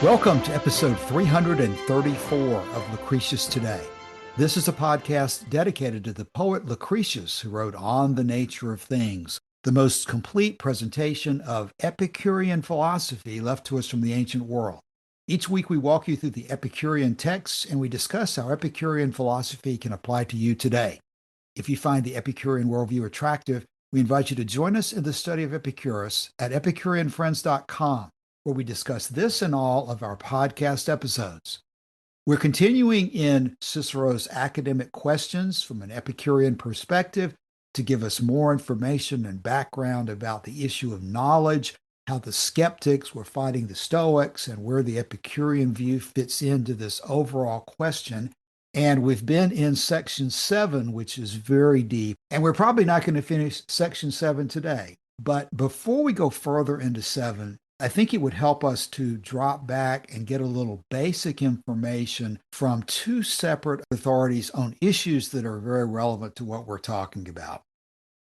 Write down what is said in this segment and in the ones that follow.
Welcome to episode 334 of Lucretius Today. This is a podcast dedicated to the poet Lucretius, who wrote On the Nature of Things, the most complete presentation of Epicurean philosophy left to us from the ancient world. Each week we walk you through the Epicurean texts and we discuss how Epicurean philosophy can apply to you today. If you find the Epicurean worldview attractive, we invite you to join us in the study of Epicurus at epicureanfriends.com, where we discuss this and all of our podcast episodes. We're continuing in Cicero's academic questions from an Epicurean perspective to give us more information and background about the issue of knowledge, how the skeptics were fighting the Stoics, and where the Epicurean view fits into this overall question. And we've been in section 7, which is very deep, and we're probably not going to finish section 7 today. But before we go further into 7, I think it would help us to drop back and get a little basic information from two separate authorities on issues that are very relevant to what we're talking about.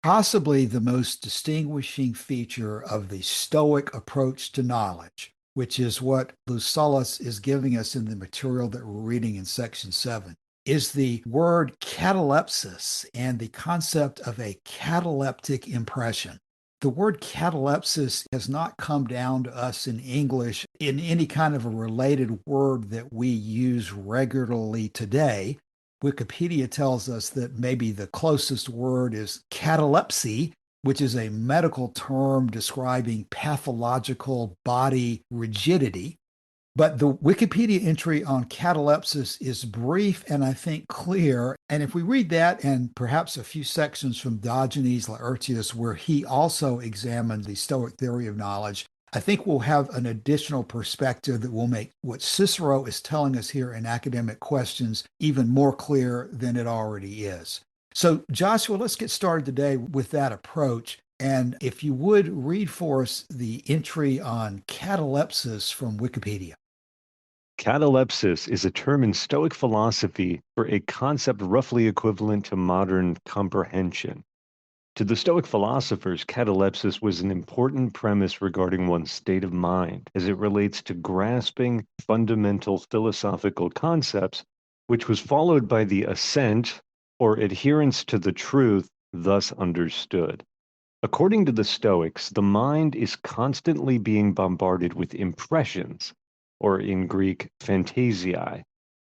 Possibly the most distinguishing feature of the Stoic approach to knowledge, which is what Lucullus is giving us in the material that we're reading in section 7, is the word katalepsis and the concept of a kataleptic impression. The word catalepsis has not come down to us in English in any kind of a related word that we use regularly today. Wikipedia tells us that maybe the closest word is catalepsy, which is a medical term describing pathological body rigidity. But the Wikipedia entry on catalepsis is brief and I think clear. And if we read that and perhaps a few sections from Diogenes Laertius, where he also examined the Stoic theory of knowledge, I think we'll have an additional perspective that will make what Cicero is telling us here in academic questions even more clear than it already is. So, Joshua, let's get started today with that approach. And if you would read for us the entry on catalepsis from Wikipedia. Katalepsis is a term in Stoic philosophy for a concept roughly equivalent to modern comprehension. To the Stoic philosophers, katalepsis was an important premise regarding one's state of mind as it relates to grasping fundamental philosophical concepts, which was followed by the assent or adherence to the truth thus understood. According to the Stoics, the mind is constantly being bombarded with impressions, or in Greek, phantasiae.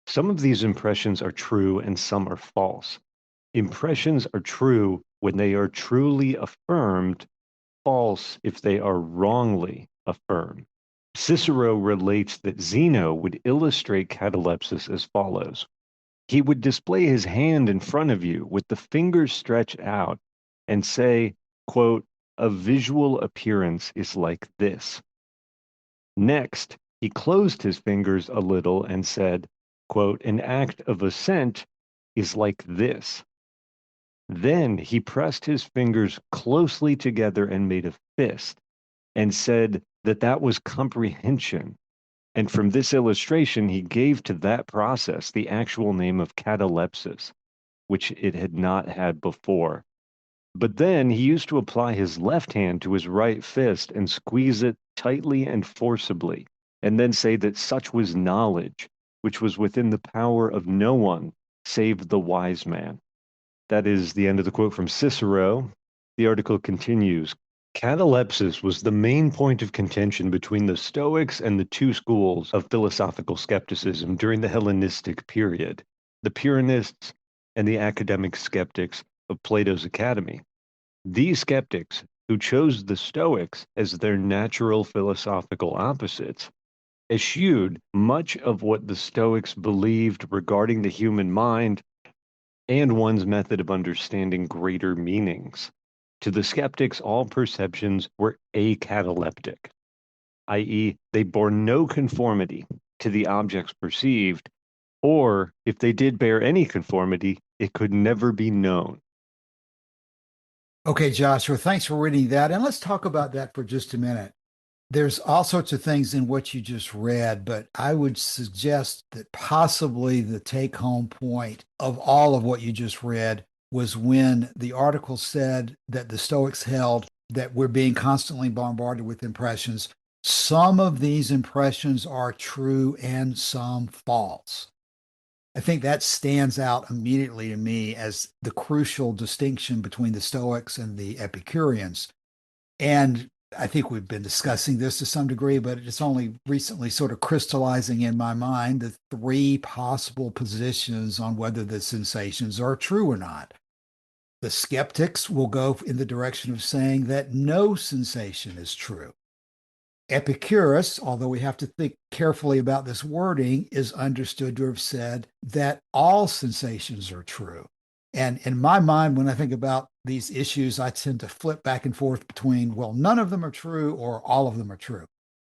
Some of these impressions are true and some are false. Impressions are true when they are truly affirmed, false if they are wrongly affirmed. Cicero relates that Zeno would illustrate catalepsis as follows. He would display his hand in front of you with the fingers stretched out and say, quote, "A visual appearance is like this." Next, he closed his fingers a little and said, quote, "An act of assent is like this." Then he pressed his fingers closely together and made a fist and said that that was comprehension. And from this illustration, he gave to that process the actual name of catalepsis, which it had not had before. But then he used to apply his left hand to his right fist and squeeze it tightly and forcibly, and then say that such was knowledge, which was within the power of no one save the wise man. That is the end of the quote from Cicero. The article continues. Katalepsis was the main point of contention between the Stoics and the two schools of philosophical skepticism during the Hellenistic period, the Pyrrhonists and the academic skeptics of Plato's Academy. These skeptics, who chose the Stoics as their natural philosophical opposites, eschewed much of what the Stoics believed regarding the human mind and one's method of understanding greater meanings. To the skeptics, all perceptions were acataleptic, i.e., they bore no conformity to the objects perceived, or if they did bear any conformity, it could never be known. Okay, Joshua, thanks for reading that. And let's talk about that for just a minute. There's all sorts of things in what you just read, but I would suggest that possibly the take home point of all of what you just read was when the article said that the Stoics held that we're being constantly bombarded with impressions. Some of these impressions are true and some false. I think that stands out immediately to me as the crucial distinction between the Stoics and the Epicureans. And I think we've been discussing this to some degree, but it's only recently sort of crystallizing in my mind the three possible positions on whether the sensations are true or not. The skeptics will go in the direction of saying that no sensation is true. Epicurus, although we have to think carefully about this wording, is understood to have said that all sensations are true. And in my mind, when I think about these issues, I tend to flip back and forth between, well, none of them are true or all of them are true.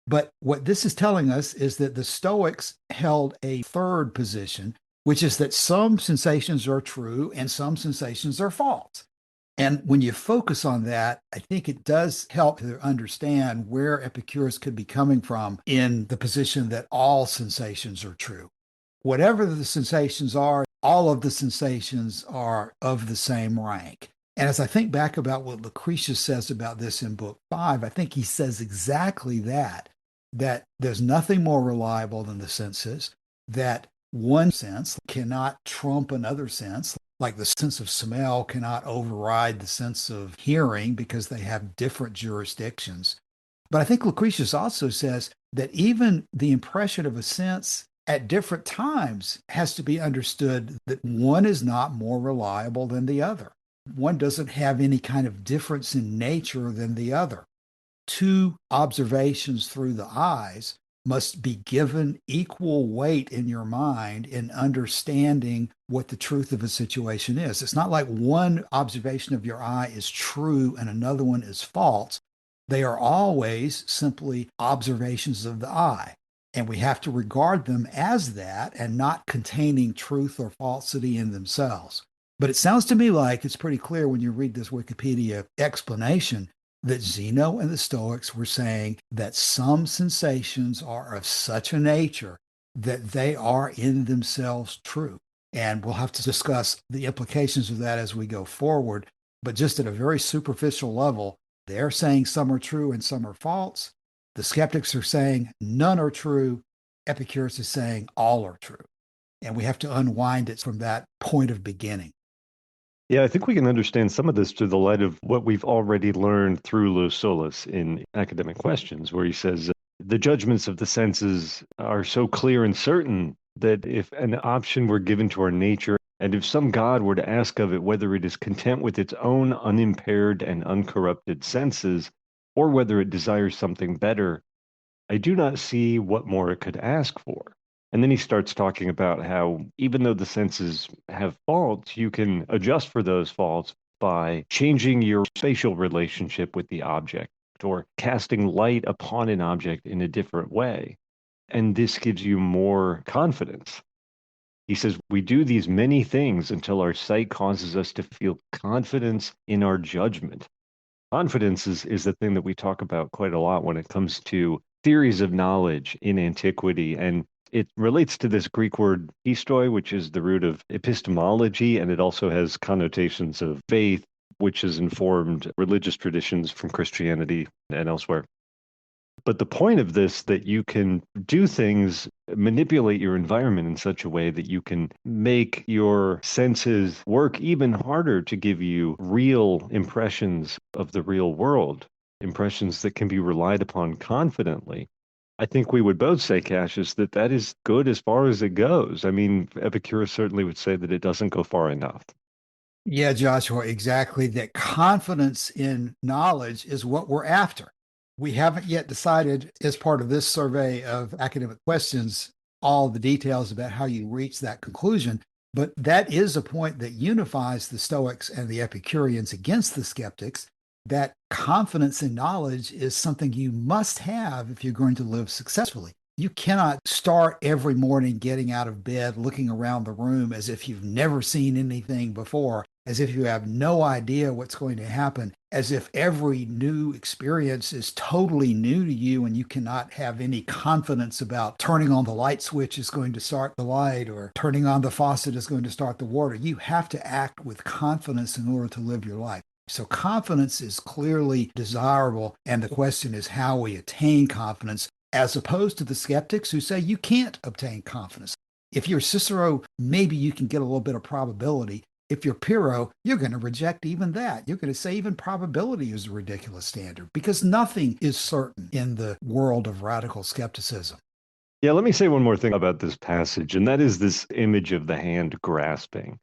But what this is telling us is that the Stoics held a third position, which is that some sensations are true and some sensations are false. And when you focus on that, I think it does help to understand where Epicurus could be coming from in the position that all sensations are true. Whatever the sensations are, all of the sensations are of the same rank. And as I think back about what Lucretius says about this in book 5, I think he says exactly that, that there's nothing more reliable than the senses, that one sense cannot trump another sense, like the sense of smell cannot override the sense of hearing because they have different jurisdictions. But I think Lucretius also says that even the impression of a sense at different times has to be understood that one is not more reliable than the other. One doesn't have any kind of difference in nature than the other. Two observations through the eyes must be given equal weight in your mind in understanding what the truth of a situation is. It's not like one observation of your eye is true and another one is false. They are always simply observations of the eye. And we have to regard them as that and not containing truth or falsity in themselves. But it sounds to me like it's pretty clear when you read this Wikipedia explanation that Zeno and the Stoics were saying that some sensations are of such a nature that they are in themselves true. And we'll have to discuss the implications of that as we go forward. But just at a very superficial level, they're saying some are true and some are false. The skeptics are saying none are true. Epicurus is saying all are true. And we have to unwind it from that point of beginning. Yeah, I think we can understand some of this through the light of what we've already learned through Los Solas in Academic Questions, where he says the judgments of the senses are so clear and certain that if an option were given to our nature, and if some God were to ask of it whether it is content with its own unimpaired and uncorrupted senses, or whether it desires something better, I do not see what more it could ask for. And then he starts talking about how even though the senses have faults, you can adjust for those faults by changing your spatial relationship with the object or casting light upon an object in a different way. And this gives you more confidence. He says, we do these many things until our sight causes us to feel confidence in our judgment. Confidence is the thing that we talk about quite a lot when it comes to theories of knowledge in antiquity. And it relates to this Greek word pistoi, which is the root of epistemology, and it also has connotations of faith, which has informed religious traditions from Christianity and elsewhere. But the point of this, that you can do things, manipulate your environment in such a way that you can make your senses work even harder to give you real impressions of the real world, impressions that can be relied upon confidently. I think we would both say, Cassius, that that is good as far as it goes. I mean, Epicurus certainly would say that it doesn't go far enough. Yeah, Joshua, exactly. That confidence in knowledge is what we're after. We haven't yet decided, as part of this survey of academic questions, all the details about how you reach that conclusion. But that is a point that unifies the Stoics and the Epicureans against the skeptics. That confidence in knowledge is something you must have if you're going to live successfully. You cannot start every morning getting out of bed, looking around the room as if you've never seen anything before, as if you have no idea what's going to happen, as if every new experience is totally new to you and you cannot have any confidence about turning on the light switch is going to start the light or turning on the faucet is going to start the water. You have to act with confidence in order to live your life. So confidence is clearly desirable, and the question is how we attain confidence, as opposed to the skeptics who say you can't obtain confidence. If you're Cicero, maybe you can get a little bit of probability. If you're Pyrrho, you're going to reject even that. You're going to say even probability is a ridiculous standard because nothing is certain in the world of radical skepticism. Yeah, let me say one more thing about this passage, and that is this image of the hand grasping.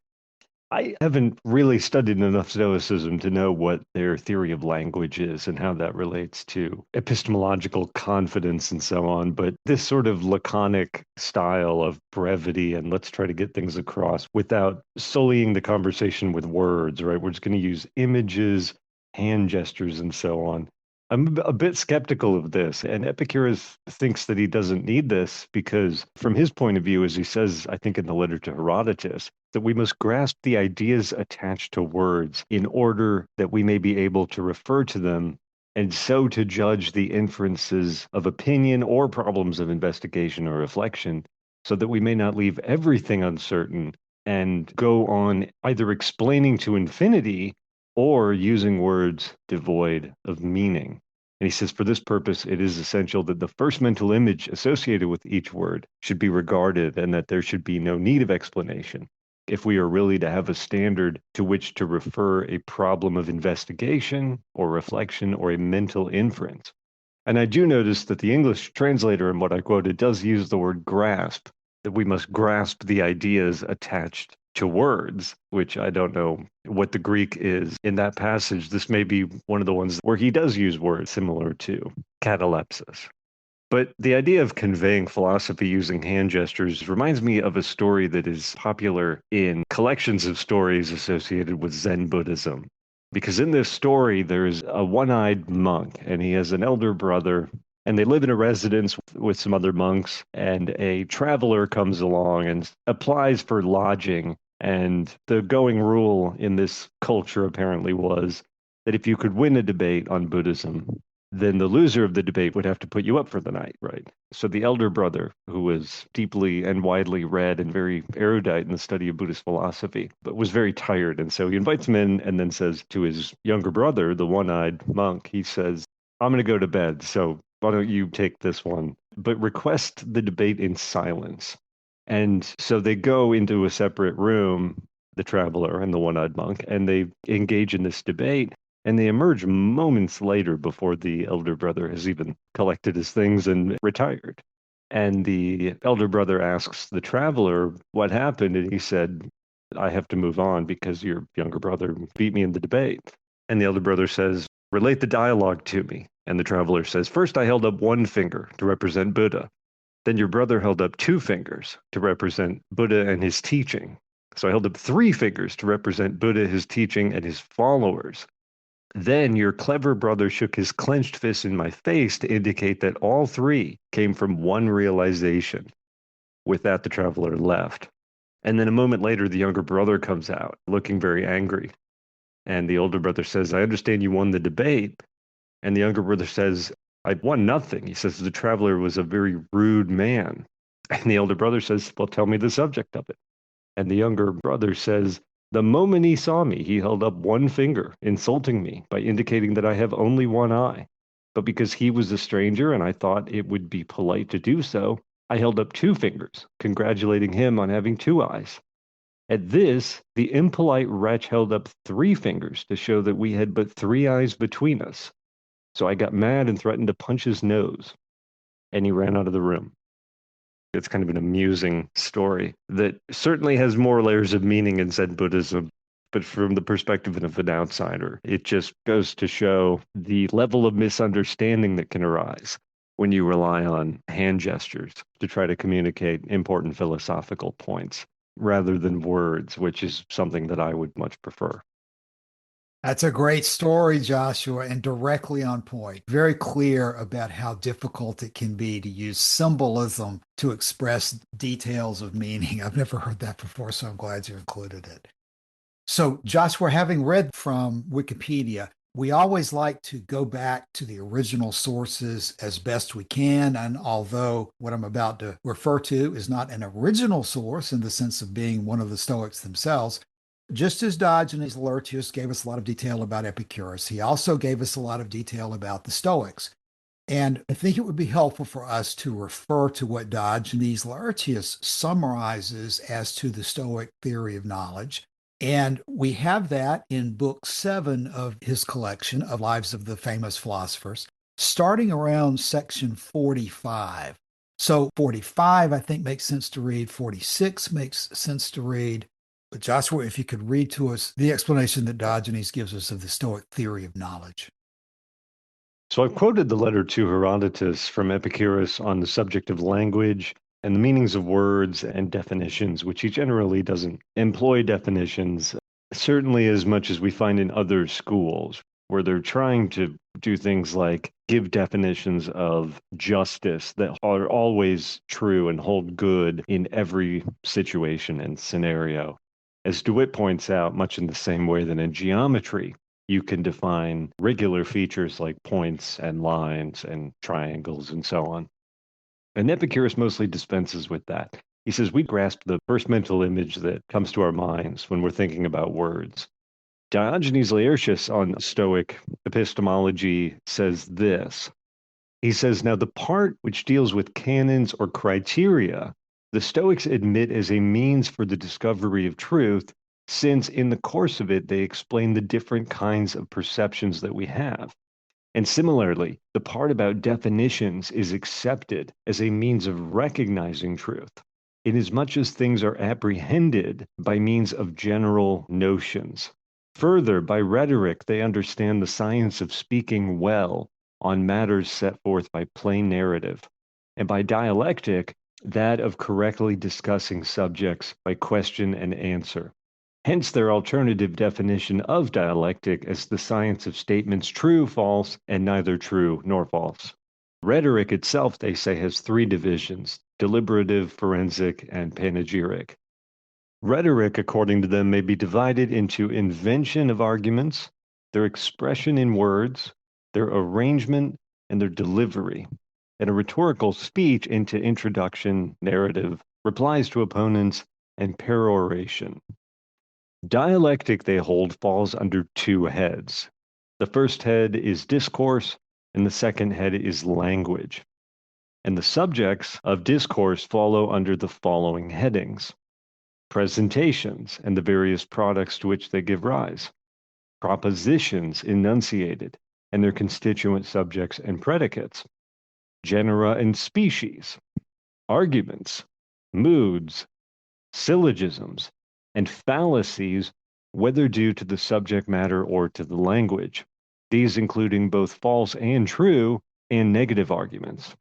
I haven't really studied enough Stoicism to know what their theory of language is and how that relates to epistemological confidence and so on. But this sort of laconic style of brevity and let's try to get things across without sullying the conversation with words, right? We're just going to use images, hand gestures, and so on. I'm a bit skeptical of this, and Epicurus thinks that he doesn't need this because, from his point of view, as he says, I think in the letter to Herodotus, that we must grasp the ideas attached to words in order that we may be able to refer to them and so to judge the inferences of opinion or problems of investigation or reflection, so that we may not leave everything uncertain and go on either explaining to infinity or using words devoid of meaning. And he says, for this purpose, it is essential that the first mental image associated with each word should be regarded and that there should be no need of explanation if we are really to have a standard to which to refer a problem of investigation or reflection or a mental inference. And I do notice that the English translator in what I quoted does use the word grasp, that we must grasp the ideas attached to words, which I don't know what the Greek is in that passage. This may be one of the ones where he does use words similar to katalepsis. But the idea of conveying philosophy using hand gestures reminds me of a story that is popular in collections of stories associated with Zen Buddhism. Because in this story, there's a one-eyed monk, and he has an elder brother, and they live in a residence with some other monks, and a traveler comes along and applies for lodging. And the going rule in this culture apparently was that if you could win a debate on Buddhism, then the loser of the debate would have to put you up for the night, right? So the elder brother, who was deeply and widely read and very erudite in the study of Buddhist philosophy, but was very tired. And so he invites him in and then says to his younger brother, the one-eyed monk, he says, I'm going to go to bed, so why don't you take this one? But request the debate in silence. And so they go into a separate room, the traveler and the one-eyed monk, and they engage in this debate. And they emerge moments later before the elder brother has even collected his things and retired. And the elder brother asks the traveler what happened. And he said, I have to move on because your younger brother beat me in the debate. And the elder brother says, relate the dialogue to me. And the traveler says, first I held up one finger to represent Buddha. Then your brother held up two fingers to represent Buddha and his teaching. So I held up three fingers to represent Buddha, his teaching, and his followers. Then your clever brother shook his clenched fist in my face to indicate that all three came from one realization. With that, the traveler left. And then a moment later, the younger brother comes out, looking very angry. And the older brother says, I understand you won the debate. And the younger brother says, I won nothing. He says, the traveler was a very rude man. And the older brother says, well, tell me the subject of it. And the younger brother says, the moment he saw me, he held up one finger, insulting me by indicating that I have only one eye. But because he was a stranger and I thought it would be polite to do so, I held up two fingers, congratulating him on having two eyes. At this, the impolite wretch held up three fingers to show that we had but three eyes between us. So I got mad and threatened to punch his nose, and he ran out of the room. It's kind of an amusing story that certainly has more layers of meaning in Zen Buddhism, but from the perspective of an outsider, it just goes to show the level of misunderstanding that can arise when you rely on hand gestures to try to communicate important philosophical points rather than words, which is something that I would much prefer. That's a great story, Joshua, and directly on point. Very clear about how difficult it can be to use symbolism to express details of meaning. I've never heard that before, so I'm glad you included it. So, Joshua, having read from Wikipedia, we always like to go back to the original sources as best we can. And although what I'm about to refer to is not an original source in the sense of being one of the Stoics themselves, Just as Diogenes Laertius gave us a lot of detail about Epicurus, he also gave us a lot of detail about the Stoics. And I think it would be helpful for us to refer to what Diogenes Laertius summarizes as to the Stoic theory of knowledge. And we have that in book 7 of his collection of Lives of the Famous Philosophers, starting around section 45. So 45, I think, makes sense to read. 46 makes sense to read. But Joshua, if you could read to us the explanation that Diogenes gives us of the Stoic theory of knowledge. So I've quoted the letter to Herodotus from Epicurus on the subject of language and the meanings of words and definitions, which he generally doesn't employ definitions, certainly as much as we find in other schools, where they're trying to do things like give definitions of justice that are always true and hold good in every situation and scenario. As DeWitt points out, much in the same way that in geometry, you can define regular features like points and lines and triangles and so on. And Epicurus mostly dispenses with that. He says we grasp the first mental image that comes to our minds when we're thinking about words. Diogenes Laertius on Stoic epistemology says this. He says, now the part which deals with canons or criteria, the Stoics admit as a means for the discovery of truth, since in the course of it they explain the different kinds of perceptions that we have. And similarly, the part about definitions is accepted as a means of recognizing truth, inasmuch as things are apprehended by means of general notions. Further, by rhetoric, they understand the science of speaking well on matters set forth by plain narrative, and by dialectic, that of correctly discussing subjects by question and answer. Hence their alternative definition of dialectic as the science of statements true, false, and neither true nor false. Rhetoric itself, they say, has three divisions: deliberative, forensic, and panegyric. Rhetoric, according to them, may be divided into invention of arguments, their expression in words, their arrangement, and their delivery, and a rhetorical speech into introduction, narrative, replies to opponents, and peroration. Dialectic, they hold, falls under two heads. The first head is discourse, and the second head is language. And the subjects of discourse follow under the following headings: presentations and the various products to which they give rise, propositions enunciated and their constituent subjects and predicates, genera and species, arguments, moods, syllogisms, and fallacies, whether due to the subject matter or to the language, these including both false and true and negative arguments,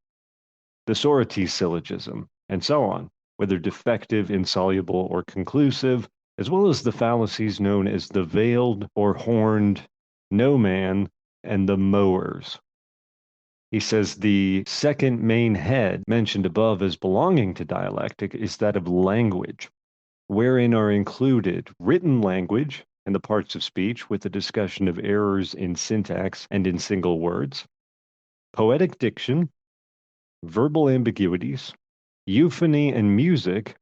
the Socrates syllogism, and so on, whether defective, insoluble, or conclusive, as well as the fallacies known as the veiled or horned, no man, and the mowers. He says the second main head mentioned above as belonging to dialectic is that of language, wherein are included written language and the parts of speech with a discussion of errors in syntax and in single words, poetic diction, verbal ambiguities, euphony and music,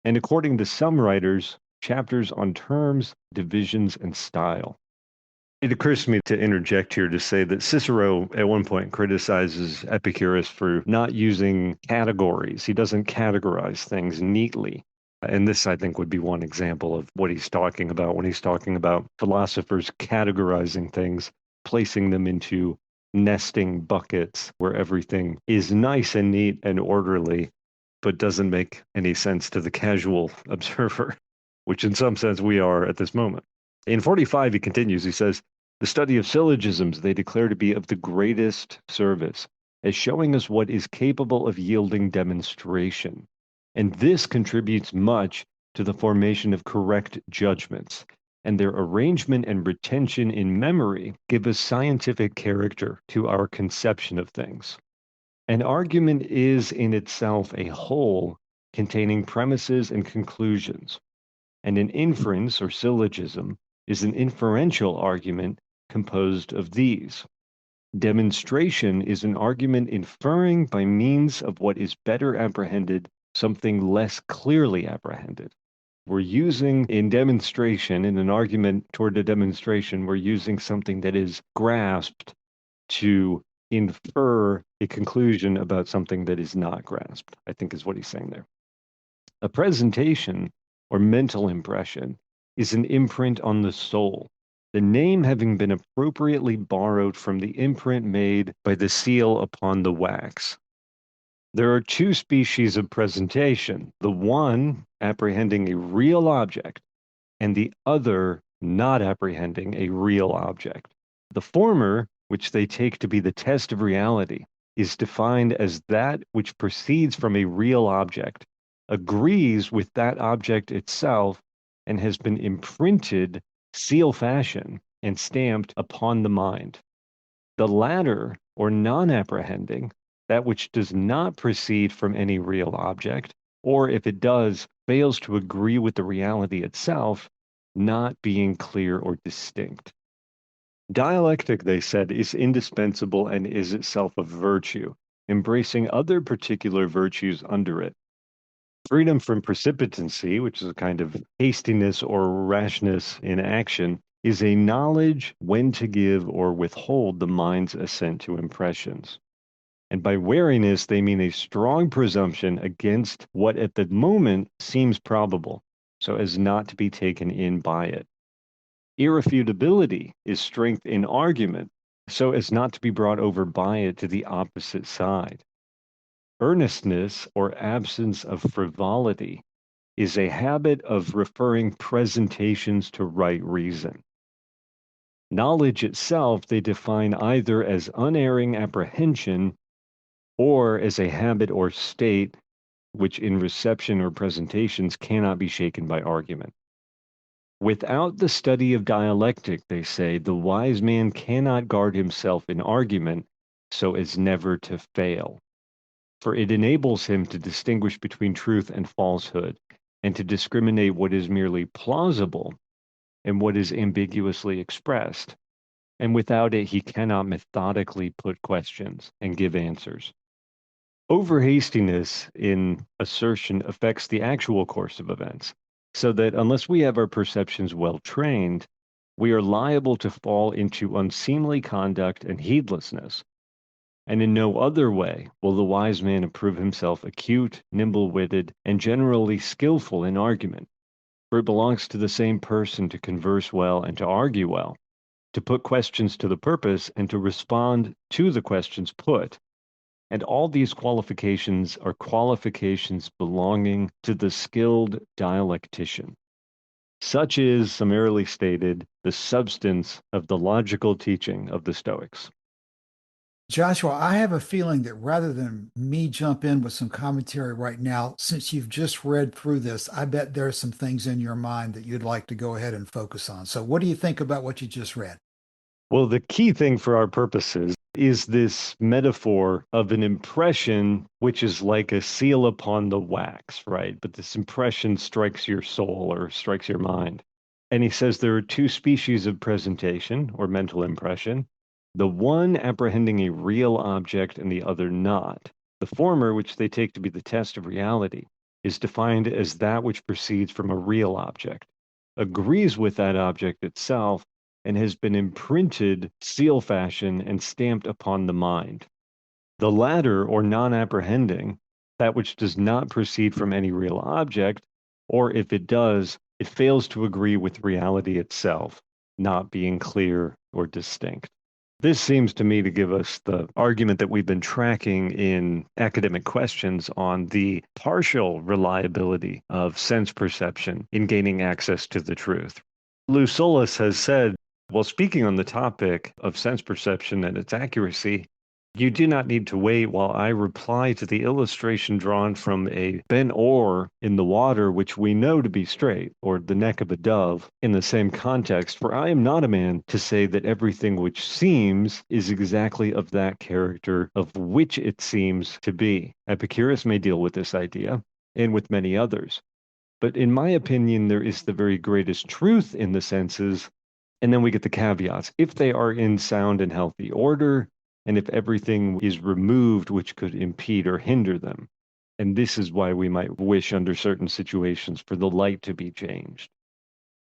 and according to some writers, chapters on terms, divisions, and style. It occurs to me to interject here to say that Cicero at one point criticizes Epicurus for not using categories. He doesn't categorize things neatly. And this, I think, would be one example of what he's talking about when he's talking about philosophers categorizing things, placing them into nesting buckets where everything is nice and neat and orderly, but doesn't make any sense to the casual observer, which in some sense we are at this moment. In 45, he continues, he says, the study of syllogisms they declare to be of the greatest service, as showing us what is capable of yielding demonstration. And this contributes much to the formation of correct judgments, and their arrangement and retention in memory give a scientific character to our conception of things. An argument is in itself a whole containing premises and conclusions, and an inference or syllogism is an inferential argument composed of these. Demonstration is an argument inferring by means of what is better apprehended something less clearly apprehended. We're using in demonstration, in an argument toward a demonstration, we're using something that is grasped to infer a conclusion about something that is not grasped, I think is what he's saying there. A presentation or mental impression is an imprint on the soul, the name having been appropriately borrowed from the imprint made by the seal upon the wax. There are two species of presentation, the one apprehending a real object and the other not apprehending a real object. The former, which they take to be the test of reality, is defined as that which proceeds from a real object, agrees with that object itself, and has been imprinted seal fashion and stamped upon the mind. The latter, or non-apprehending, that which does not proceed from any real object, or if it does, fails to agree with the reality itself, not being clear or distinct. Dialectic, they said, is indispensable and is itself a virtue, embracing other particular virtues under it. Freedom from precipitancy, which is a kind of hastiness or rashness in action, is a knowledge when to give or withhold the mind's assent to impressions. And by wariness, they mean a strong presumption against what at the moment seems probable, so as not to be taken in by it. Irrefutability is strength in argument, so as not to be brought over by it to the opposite side. Earnestness or absence of frivolity is a habit of referring presentations to right reason. Knowledge itself they define either as unerring apprehension or as a habit or state which in reception or presentations cannot be shaken by argument. Without the study of dialectic, they say, the wise man cannot guard himself in argument so as never to fail. For it enables him to distinguish between truth and falsehood, and to discriminate what is merely plausible and what is ambiguously expressed. And without it, he cannot methodically put questions and give answers. Overhastiness in assertion affects the actual course of events, so that unless we have our perceptions well trained, we are liable to fall into unseemly conduct and heedlessness. And in no other way will the wise man approve himself acute, nimble-witted, and generally skillful in argument. For it belongs to the same person to converse well and to argue well, to put questions to the purpose and to respond to the questions put. And all these qualifications are qualifications belonging to the skilled dialectician. Such is, summarily stated, the substance of the logical teaching of the Stoics. Joshua, I have a feeling that rather than me jump in with some commentary right now, since you've just read through this, I bet there are some things in your mind that you'd like to go ahead and focus on. So, what do you think about what you just read? Well, the key thing for our purposes is this metaphor of an impression, which is like a seal upon the wax, right? But this impression strikes your soul or strikes your mind. And he says there are two species of presentation or mental impression, the one apprehending a real object and the other not. The former, which they take to be the test of reality, is defined as that which proceeds from a real object, agrees with that object itself, and has been imprinted seal fashion and stamped upon the mind. The latter, or non-apprehending, that which does not proceed from any real object, or if it does, it fails to agree with reality itself, not being clear or distinct. This seems to me to give us the argument that we've been tracking in academic questions on the partial reliability of sense perception in gaining access to the truth. Lou Solis has said, while speaking on the topic of sense perception and its accuracy, you do not need to wait while I reply to the illustration drawn from a bent oar in the water, which we know to be straight, or the neck of a dove, in the same context, for I am not a man to say that everything which seems is exactly of that character of which it seems to be. Epicurus may deal with this idea, and with many others. But in my opinion, there is the very greatest truth in the senses, and then we get the caveats. If they are in sound and healthy order, and if everything is removed which could impede or hinder them. And this is why we might wish under certain situations for the light to be changed,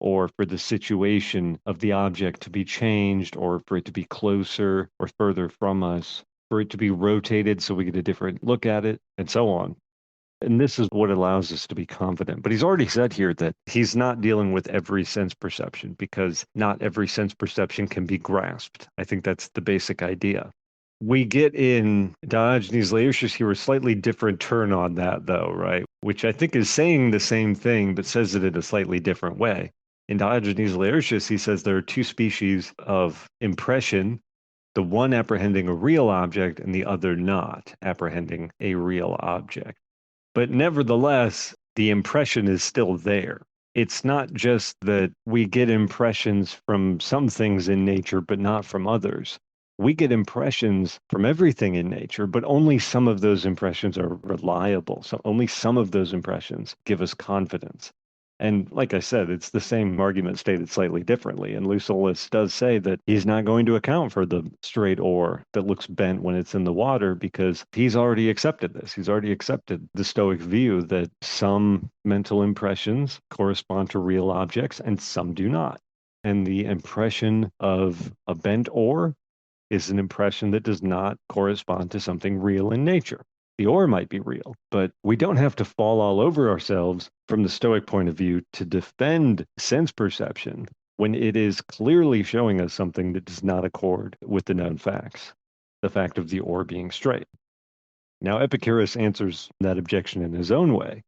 or for the situation of the object to be changed, or for it to be closer or further from us, for it to be rotated so we get a different look at it, and so on. And this is what allows us to be confident. But he's already said here that he's not dealing with every sense perception because not every sense perception can be grasped. I think that's the basic idea. We get in Diogenes Laertius here a slightly different turn on that, though, right? Which I think is saying the same thing, but says it in a slightly different way. In Diogenes Laertius, he says there are two species of impression, the one apprehending a real object and the other not apprehending a real object. But nevertheless, the impression is still there. It's not just that we get impressions from some things in nature, but not from others. We get impressions from everything in nature, but only some of those impressions are reliable. So only some of those impressions give us confidence. And like I said, it's the same argument stated slightly differently. And Lucullus does say that he's not going to account for the straight oar that looks bent when it's in the water because he's already accepted this. He's already accepted the Stoic view that some mental impressions correspond to real objects and some do not. And the impression of a bent oar is an impression that does not correspond to something real in nature. The oar might be real, but we don't have to fall all over ourselves from the Stoic point of view to defend sense perception when it is clearly showing us something that does not accord with the known facts, the fact of the oar being straight. Now, Epicurus answers that objection in his own way,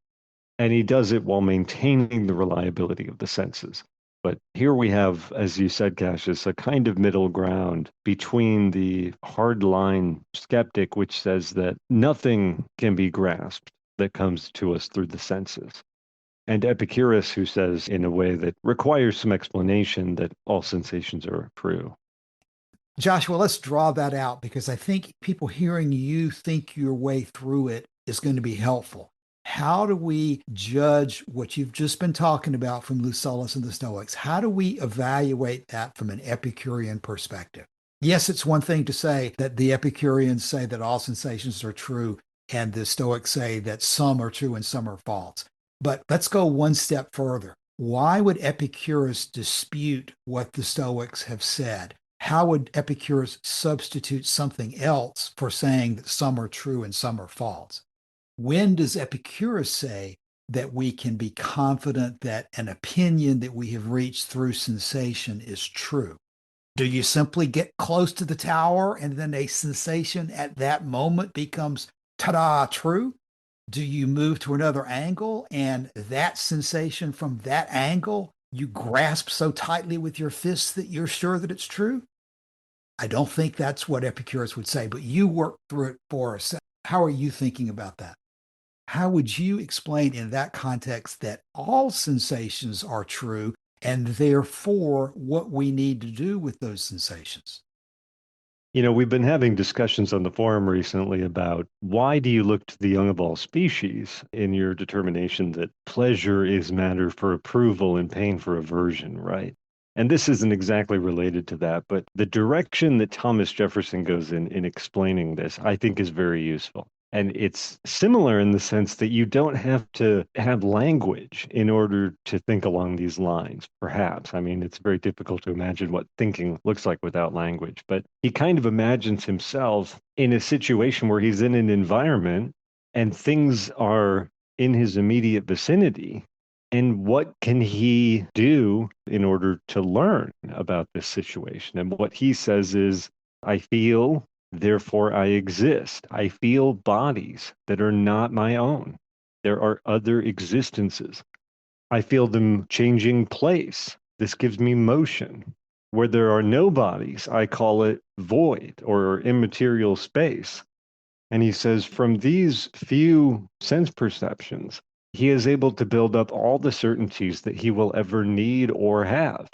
and he does it while maintaining the reliability of the senses. But here we have, as you said, Cassius, a kind of middle ground between the hardline skeptic, which says that nothing can be grasped that comes to us through the senses, and Epicurus, who says in a way that requires some explanation that all sensations are true. Joshua, let's draw that out because I think people hearing you think your way through it is going to be helpful. How do we judge what you've just been talking about from Lucullus and the Stoics? How do we evaluate that from an Epicurean perspective? Yes, it's one thing to say that the Epicureans say that all sensations are true and the Stoics say that some are true and some are false. But let's go one step further. Why would Epicurus dispute what the Stoics have said? How would Epicurus substitute something else for saying that some are true and some are false? When does Epicurus say that we can be confident that an opinion that we have reached through sensation is true? Do you simply get close to the tower and then a sensation at that moment becomes ta-da true? Do you move to another angle and that sensation from that angle you grasp so tightly with your fists that you're sure that it's true? I don't think that's what Epicurus would say, but you work through it for us. How are you thinking about that? How would you explain in that context that all sensations are true and therefore what we need to do with those sensations? You know, we've been having discussions on the forum recently about why do you look to the young of all species in your determination that pleasure is matter for approval and pain for aversion, right? And this isn't exactly related to that, but the direction that Thomas Jefferson goes in explaining this, I think is very useful. And it's similar in the sense that you don't have to have language in order to think along these lines, perhaps. I mean, it's very difficult to imagine what thinking looks like without language, but he kind of imagines himself in a situation where he's in an environment and things are in his immediate vicinity. And what can he do in order to learn about this situation? And what he says is, I feel, therefore I exist. I feel bodies that are not my own. There are other existences. I feel them changing place. This gives me motion. Where there are no bodies, I call it void or immaterial space. And he says, from these few sense perceptions, he is able to build up all the certainties that he will ever need or have.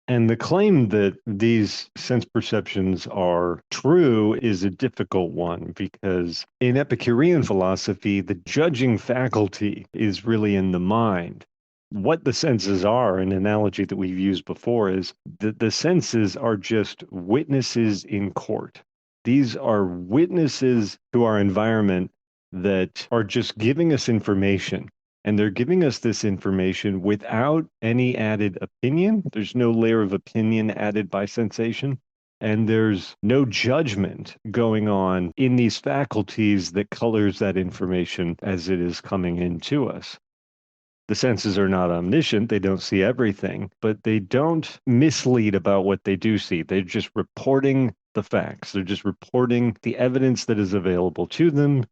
And the claim that these sense perceptions are true is a difficult one because in Epicurean philosophy, the judging faculty is really in the mind. What the senses are, an analogy that we've used before, is that the senses are just witnesses in court. These are witnesses to our environment that are just giving us information. And they're giving us this information without any added opinion. There's no layer of opinion added by sensation. And there's no judgment going on in these faculties that colors that information as it is coming into us. The senses are not omniscient, they don't see everything, but they don't mislead about what they do see. They're just reporting the facts, they're just reporting the evidence that is available to them.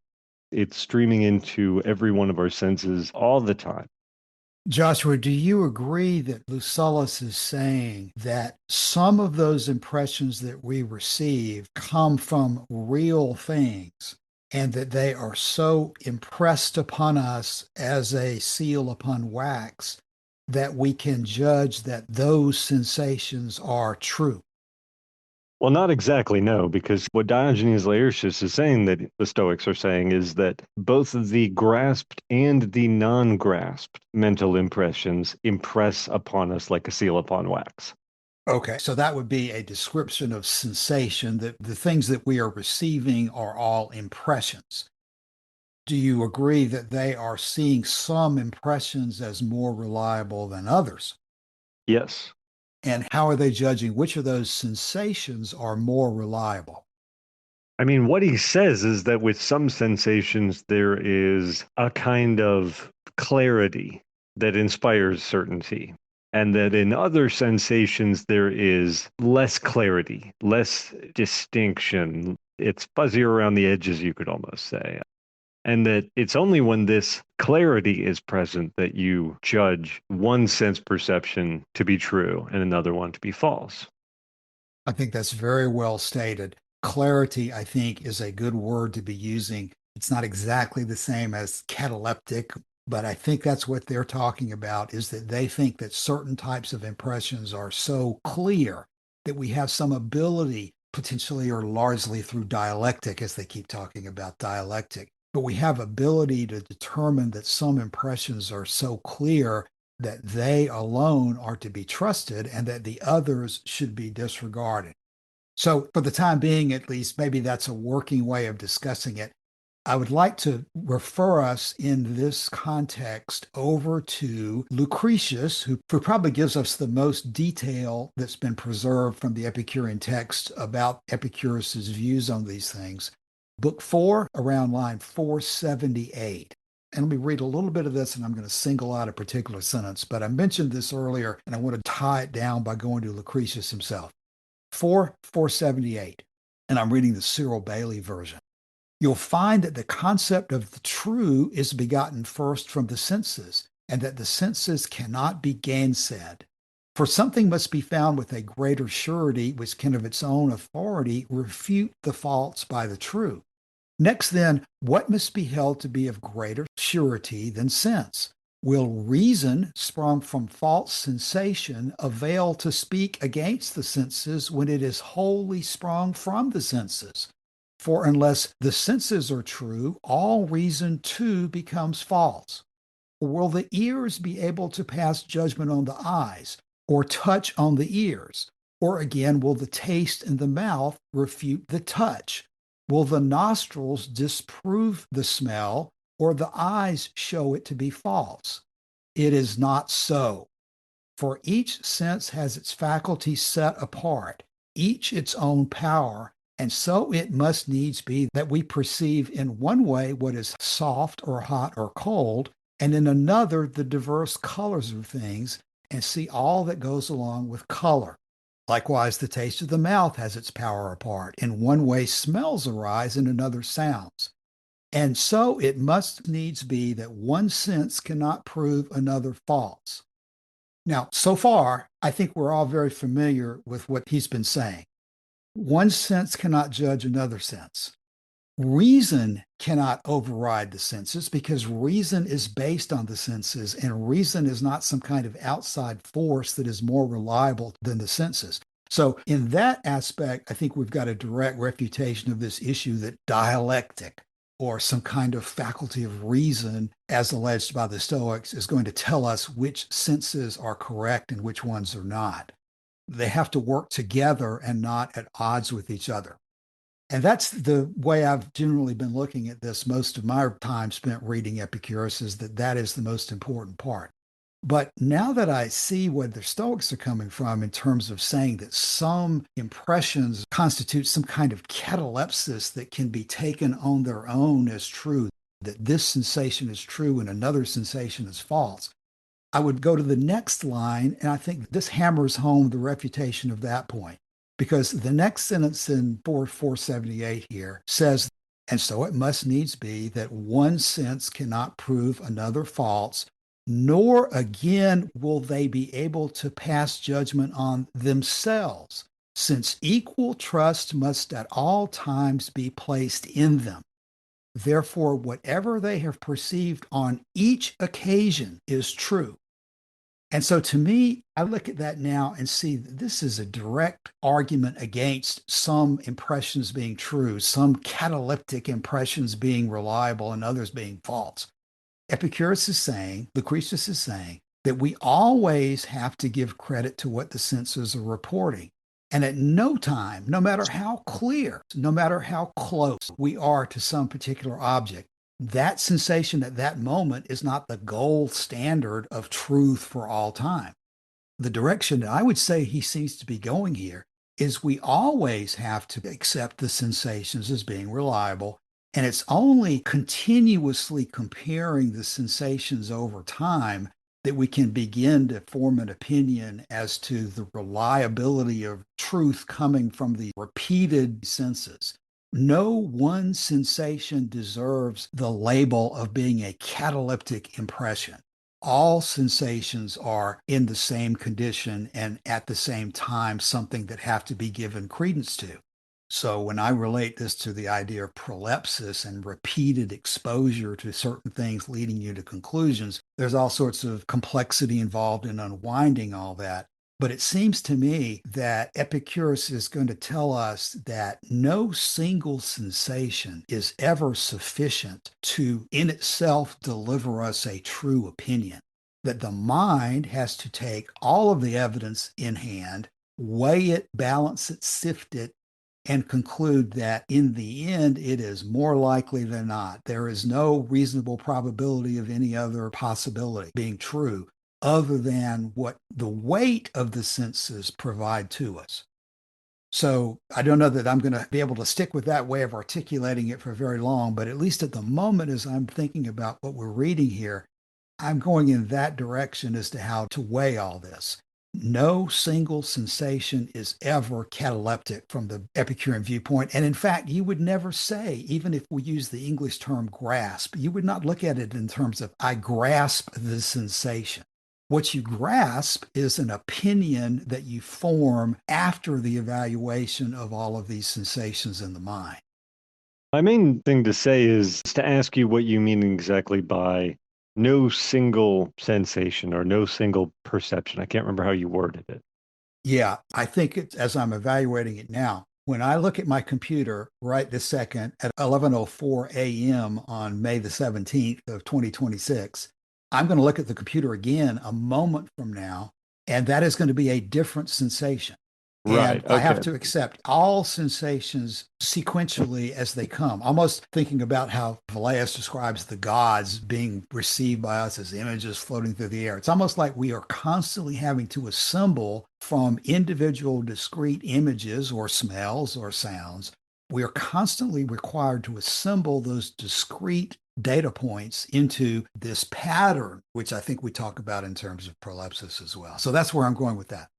It's streaming into every one of our senses all the time. Joshua, do you agree that Lucullus is saying that some of those impressions that we receive come from real things and that they are so impressed upon us as a seal upon wax that we can judge that those sensations are true? Well, not exactly, no, because what Diogenes Laertius is saying that the Stoics are saying is that both the grasped and the non-grasped mental impressions impress upon us like a seal upon wax. Okay, so that would be a description of sensation, that the things that we are receiving are all impressions. Do you agree that they are seeing some impressions as more reliable than others? Yes. And how are they judging which of those sensations are more reliable? I mean, what he says is that with some sensations, there is a kind of clarity that inspires certainty, and that in other sensations, there is less clarity, less distinction. It's fuzzier around the edges, you could almost say. And that it's only when this clarity is present that you judge one sense perception to be true and another one to be false. I think that's very well stated. Clarity, I think, is a good word to be using. It's not exactly the same as cataleptic, but I think that's what they're talking about, is that they think that certain types of impressions are so clear that we have some ability, potentially or largely through dialectic, as they keep talking about dialectic, but we have ability to determine that some impressions are so clear that they alone are to be trusted and that the others should be disregarded. So, for the time being, at least, maybe that's a working way of discussing it. I would like to refer us in this context over to Lucretius, who probably gives us the most detail that's been preserved from the Epicurean text about Epicurus's views on these things. Book 4, around line 478. And let me read a little bit of this, and I'm going to single out a particular sentence. But I mentioned this earlier, and I want to tie it down by going to Lucretius himself. 478, and I'm reading the Cyril Bailey version. You'll find that the concept of the true is begotten first from the senses, and that the senses cannot be gainsaid. For something must be found with a greater surety, which can of its own authority refute the false by the true. Next, then, what must be held to be of greater surety than sense? Will reason, sprung from false sensation, avail to speak against the senses when it is wholly sprung from the senses? For unless the senses are true, all reason too becomes false. Will the ears be able to pass judgment on the eyes, or touch on the ears? Or again, will the taste in the mouth refute the touch? Will the nostrils disprove the smell, or the eyes show it to be false? It is not so. For each sense has its faculty set apart, each its own power, and so it must needs be that we perceive in one way what is soft or hot or cold, and in another the diverse colors of things, and see all that goes along with color. Likewise, the taste of the mouth has its power apart. In one way smells arise, in another sounds. And so it must needs be that one sense cannot prove another false. Now, so far, I think we're all very familiar with what he's been saying. One sense cannot judge another sense. Reason cannot override the senses because reason is based on the senses, and reason is not some kind of outside force that is more reliable than the senses. So, in that aspect, I think we've got a direct refutation of this issue that dialectic or some kind of faculty of reason, as alleged by the Stoics, is going to tell us which senses are correct and which ones are not. They have to work together and not at odds with each other. And that's the way I've generally been looking at this most of my time spent reading Epicurus, is that that is the most important part. But now that I see where the Stoics are coming from in terms of saying that some impressions constitute some kind of catalepsis that can be taken on their own as true, that this sensation is true and another sensation is false, I would go to the next line, and I think this hammers home the refutation of that point. Because the next sentence in 478 here says, and so it must needs be that one sense cannot prove another false, nor again will they be able to pass judgment on themselves, since equal trust must at all times be placed in them. Therefore, whatever they have perceived on each occasion is true. And so to me, I look at that now and see that this is a direct argument against some impressions being true, some cataleptic impressions being reliable and others being false. Epicurus is saying, Lucretius is saying, that we always have to give credit to what the senses are reporting. And at no time, no matter how clear, no matter how close we are to some particular object, that sensation at that moment is not the gold standard of truth for all time. The direction that I would say he seems to be going here is we always have to accept the sensations as being reliable. And it's only continuously comparing the sensations over time that we can begin to form an opinion as to the reliability of truth coming from the repeated senses. No one sensation deserves the label of being a cataleptic impression. All sensations are in the same condition and at the same time something that have to be given credence to. So when I relate this to the idea of prolepsis and repeated exposure to certain things leading you to conclusions, there's all sorts of complexity involved in unwinding all that. But it seems to me that Epicurus is going to tell us that no single sensation is ever sufficient to, in itself, deliver us a true opinion. That the mind has to take all of the evidence in hand, weigh it, balance it, sift it, and conclude that in the end, it is more likely than not. There is no reasonable probability of any other possibility being true other than what the weight of the senses provide to us. So I don't know that I'm going to be able to stick with that way of articulating it for very long, but at least at the moment, as I'm thinking about what we're reading here, I'm going in that direction as to how to weigh all this. No single sensation is ever cataleptic from the Epicurean viewpoint. And in fact, you would never say, even if we use the English term grasp, you would not look at it in terms of, I grasp the sensation. What you grasp is an opinion that you form after the evaluation of all of these sensations in the mind. My main thing to say is to ask you what you mean exactly by no single sensation or no single perception. I can't remember how you worded it. Yeah, I think it's, as I'm evaluating it now, when I look at my computer right this second at 11:04 a.m. on May the 17th of 2026, I'm going to look at the computer again a moment from now, and that is going to be a different sensation. Right. And I have Okay. to accept all sensations sequentially as they come, almost thinking about how Velleius describes the gods being received by us as images floating through the air. It's almost like we are constantly having to assemble from individual discrete images or smells or sounds. We are constantly required to assemble those discrete data points into this pattern, which I think we talk about in terms of prolepsis as well. So that's where I'm going with that.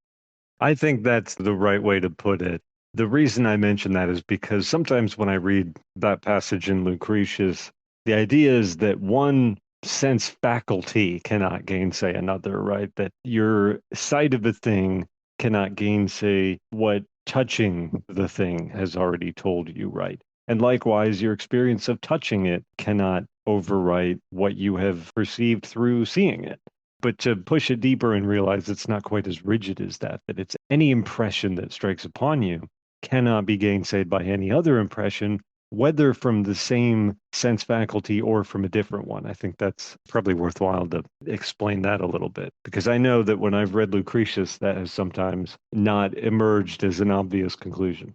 I think that's the right way to put it. The reason I mention that is because sometimes when I read that passage in Lucretius, the idea is that one sense faculty cannot gainsay another, right? That your sight of a thing cannot gainsay what touching the thing has already told you, right? And likewise, your experience of touching it cannot overwrite what you have perceived through seeing it. But to push it deeper and realize it's not quite as rigid as that, that it's any impression that strikes upon you cannot be gainsaid by any other impression, whether from the same sense faculty or from a different one. I think that's probably worthwhile to explain that a little bit, because I know that when I've read Lucretius, that has sometimes not emerged as an obvious conclusion.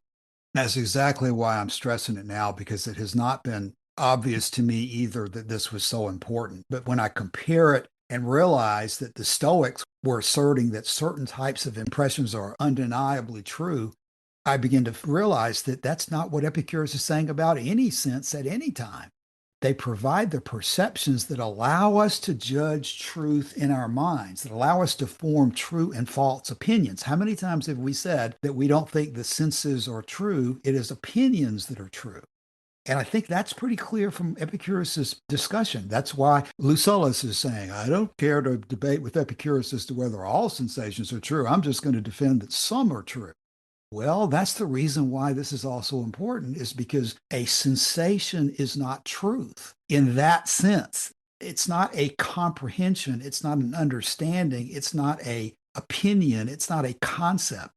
That's exactly why I'm stressing it now, because it has not been obvious to me either that this was so important. But when I compare it and realize that the Stoics were asserting that certain types of impressions are undeniably true, I begin to realize that that's not what Epicurus is saying about any sense at any time. They provide the perceptions that allow us to judge truth in our minds, that allow us to form true and false opinions. How many times have we said that we don't think the senses are true? It is opinions that are true. And I think that's pretty clear from Epicurus's discussion. That's why Lucullus is saying, I don't care to debate with Epicurus as to whether all sensations are true. I'm just going to defend that some are true. Well, that's the reason why this is also important, is because a sensation is not truth in that sense. It's not a comprehension, it's not an understanding, it's not a opinion, it's not a concept.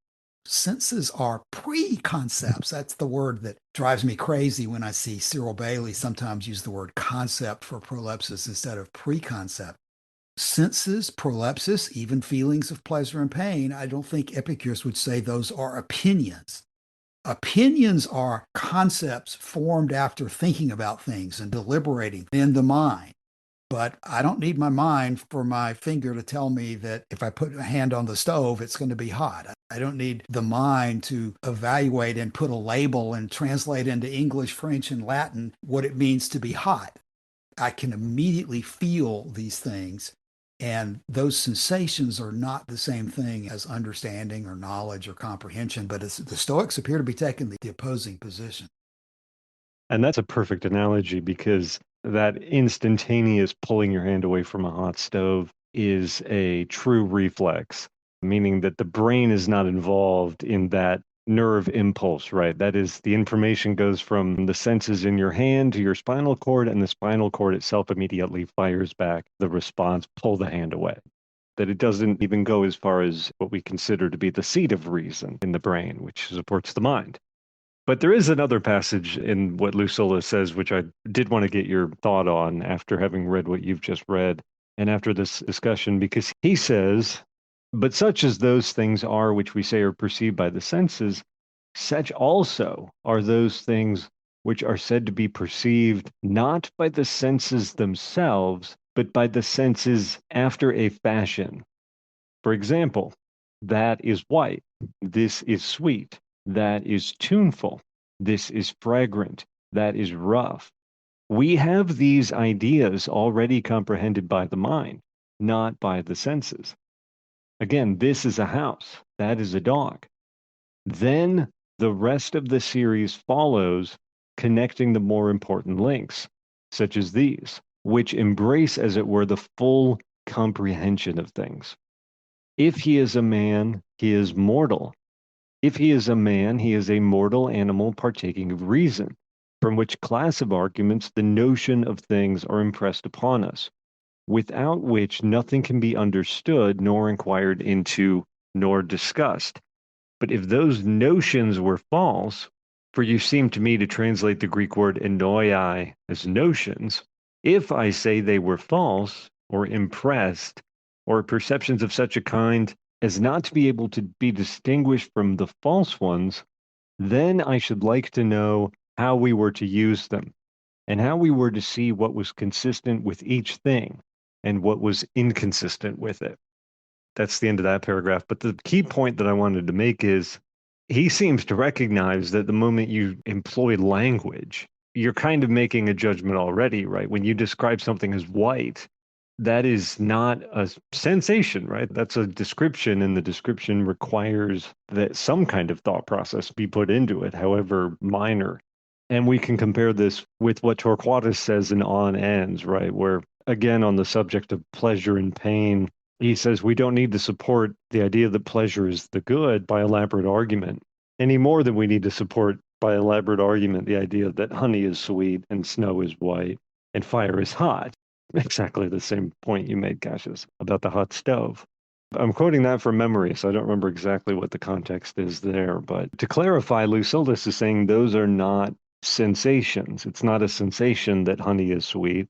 Senses are pre-concepts. That's the word that drives me crazy when I see Cyril Bailey sometimes use the word concept for prolepsis instead of pre-concept. Senses, prolepsis, even feelings of pleasure and pain, I don't think Epicurus would say those are opinions. Opinions are concepts formed after thinking about things and deliberating in the mind. But I don't need my mind for my finger to tell me that if I put a hand on the stove, it's going to be hot. I don't need the mind to evaluate and put a label and translate into English, French, and Latin what it means to be hot. I can immediately feel these things. And those sensations are not the same thing as understanding or knowledge or comprehension, but the Stoics appear to be taking the opposing position. And that's a perfect analogy because that instantaneous pulling your hand away from a hot stove is a true reflex, meaning that the brain is not involved in that nerve impulse, right? That is, the information goes from the senses in your hand to your spinal cord, and the spinal cord itself immediately fires back the response, pull the hand away. That it doesn't even go as far as what we consider to be the seat of reason in the brain, which supports the mind. But there is another passage in what Lucullus says, which I did want to get your thought on after having read what you've just read and after this discussion, because he says, but such as those things are which we say are perceived by the senses, such also are those things which are said to be perceived not by the senses themselves, but by the senses after a fashion. For example, that is white, this is sweet, that is tuneful, this is fragrant, that is rough. We have these ideas already comprehended by the mind, not by the senses. Again, this is a house, that is a dog. Then the rest of the series follows, connecting the more important links, such as these, which embrace, as it were, the full comprehension of things. If he is a man, he is mortal. If he is a man, he is a mortal animal partaking of reason, from which class of arguments the notion of things are impressed upon us, without which nothing can be understood, nor inquired into, nor discussed. But if those notions were false, for you seem to me to translate the Greek word enoi as notions, if I say they were false, or impressed, or perceptions of such a kind as not to be able to be distinguished from the false ones, then I should like to know how we were to use them, and how we were to see what was consistent with each thing and what was inconsistent with it. That's the end of that paragraph. But the key point that I wanted to make is he seems to recognize that the moment you employ language, you're kind of making a judgment already, right? When you describe something as white, that is not a sensation, right? That's a description, and the description requires that some kind of thought process be put into it, however minor. And we can compare this with what Torquatus says in On Ends, right? Where, again, on the subject of pleasure and pain, he says we don't need to support the idea that pleasure is the good by elaborate argument any more than we need to support by elaborate argument the idea that honey is sweet and snow is white and fire is hot. Exactly the same point you made, Cassius, about the hot stove. I'm quoting that from memory, so I don't remember exactly what the context is there. But to clarify, Lucullus is saying those are not sensations. It's not a sensation that honey is sweet.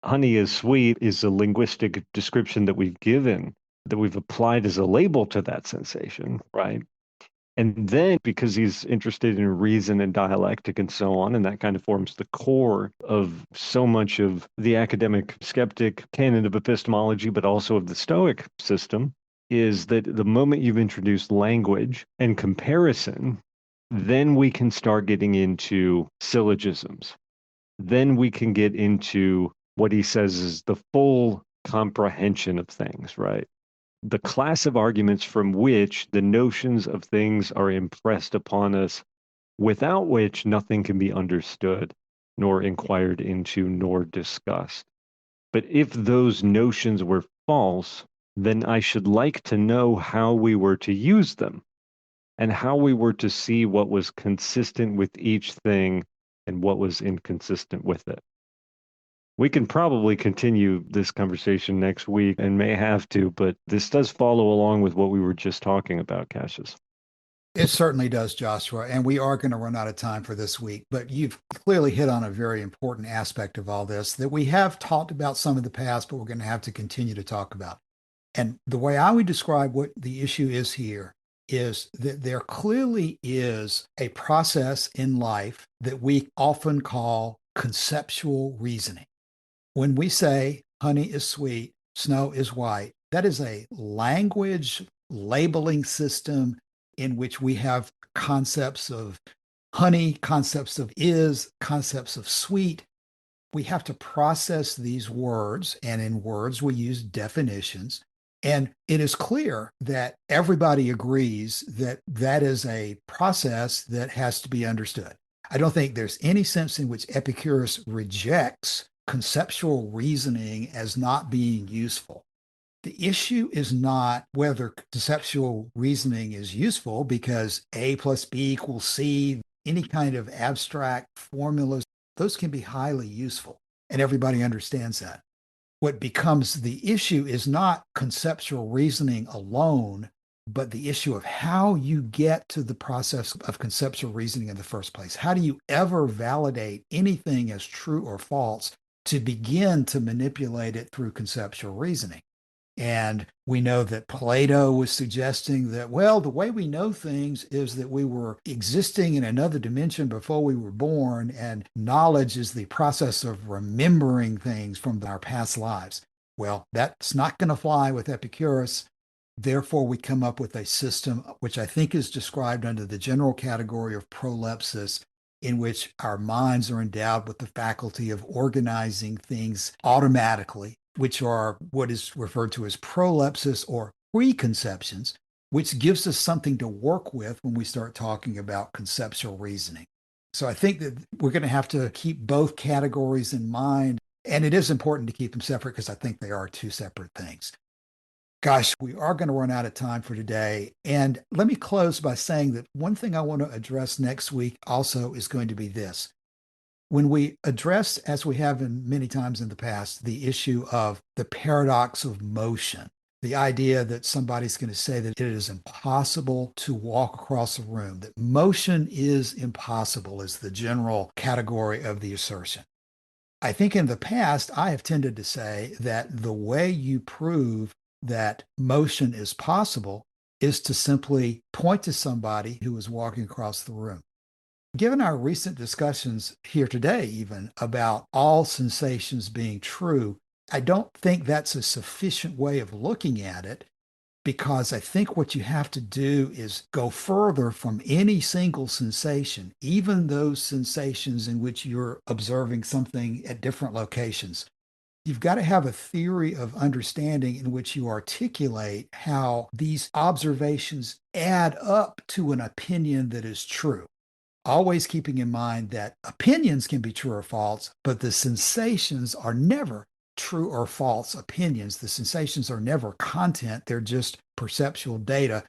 Honey is sweet is a linguistic description that we've given, that we've applied as a label to that sensation, right? And then, because he's interested in reason and dialectic and so on, and that kind of forms the core of so much of the academic skeptic canon of epistemology, but also of the Stoic system, is that the moment you've introduced language and comparison, then we can start getting into syllogisms. Then we can get into what he says is the full comprehension of things, right? The class of arguments from which the notions of things are impressed upon us, without which nothing can be understood, nor inquired into, nor discussed. But if those notions were false, then I should like to know how we were to use them and how we were to see what was consistent with each thing and what was inconsistent with it. We can probably continue this conversation next week and may have to, but this does follow along with what we were just talking about, Cassius. It certainly does, Joshua. And we are going to run out of time for this week, but you've clearly hit on a very important aspect of all this that we have talked about some in the past, but we're going to have to continue to talk about. And the way I would describe what the issue is here is that there clearly is a process in life that we often call conceptual reasoning. When we say honey is sweet, snow is white, that is a language labeling system in which we have concepts of honey, concepts of is, concepts of sweet. We have to process these words, and in words, we use definitions. And it is clear that everybody agrees that that is a process that has to be understood. I don't think there's any sense in which Epicurus rejects conceptual reasoning as not being useful. The issue is not whether conceptual reasoning is useful because A plus B equals C, any kind of abstract formulas, those can be highly useful, and everybody understands that. What becomes the issue is not conceptual reasoning alone, but the issue of how you get to the process of conceptual reasoning in the first place. How do you ever validate anything as true or false to begin to manipulate it through conceptual reasoning? And we know that Plato was suggesting that, well, the way we know things is that we were existing in another dimension before we were born, and knowledge is the process of remembering things from our past lives. Well, that's not going to fly with Epicurus. Therefore, we come up with a system which I think is described under the general category of prolepsis, in which our minds are endowed with the faculty of organizing things automatically, which are what is referred to as prolepsis or preconceptions, which gives us something to work with when we start talking about conceptual reasoning. So I think that we're going to have to keep both categories in mind. And it is important to keep them separate because I think they are two separate things. Gosh, we are going to run out of time for today. And let me close by saying that one thing I want to address next week also is going to be this. When we address, as we have in many times in the past, the issue of the paradox of motion, the idea that somebody's going to say that it is impossible to walk across a room, that motion is impossible is the general category of the assertion. I think in the past, I have tended to say that the way you prove that motion is possible is to simply point to somebody who is walking across the room. Given our recent discussions here today, even about all sensations being true, I don't think that's a sufficient way of looking at it, because I think what you have to do is go further from any single sensation, even those sensations in which you're observing something at different locations. You've got to have a theory of understanding in which you articulate how these observations add up to an opinion that is true. Always keeping in mind that opinions can be true or false, but the sensations are never true or false opinions. The sensations are never content, they're just perceptual data,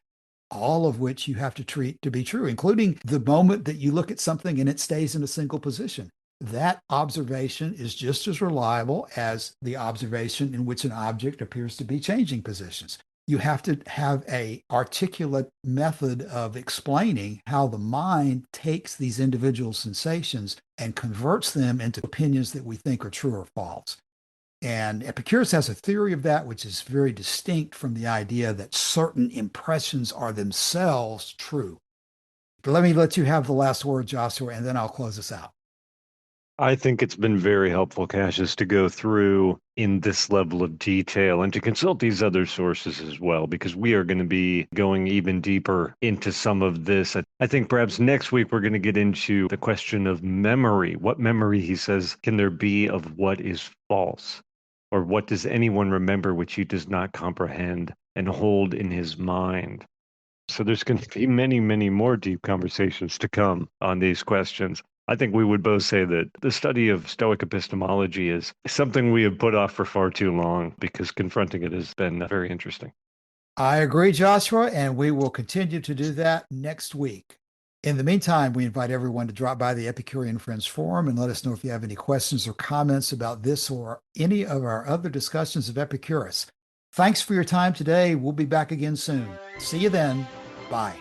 all of which you have to treat to be true, including the moment that you look at something and it stays in a single position. That observation is just as reliable as the observation in which an object appears to be changing positions. You have to have a articulate method of explaining how the mind takes these individual sensations and converts them into opinions that we think are true or false. And Epicurus has a theory of that, which is very distinct from the idea that certain impressions are themselves true. Let me let you have the last word, Joshua, and then I'll close us out. I think it's been very helpful, Cassius, to go through in this level of detail and to consult these other sources as well, because we are going to be going even deeper into some of this. I think perhaps next week we're going to get into the question of memory. What memory, he says, can there be of what is false? Or what does anyone remember which he does not comprehend and hold in his mind? So there's going to be many, many more deep conversations to come on these questions. I think we would both say that the study of Stoic epistemology is something we have put off for far too long because confronting it has been very interesting. I agree, Joshua, and we will continue to do that next week. In the meantime, we invite everyone to drop by the Epicurean Friends Forum and let us know if you have any questions or comments about this or any of our other discussions of Epicurus. Thanks for your time today. We'll be back again soon. See you then. Bye.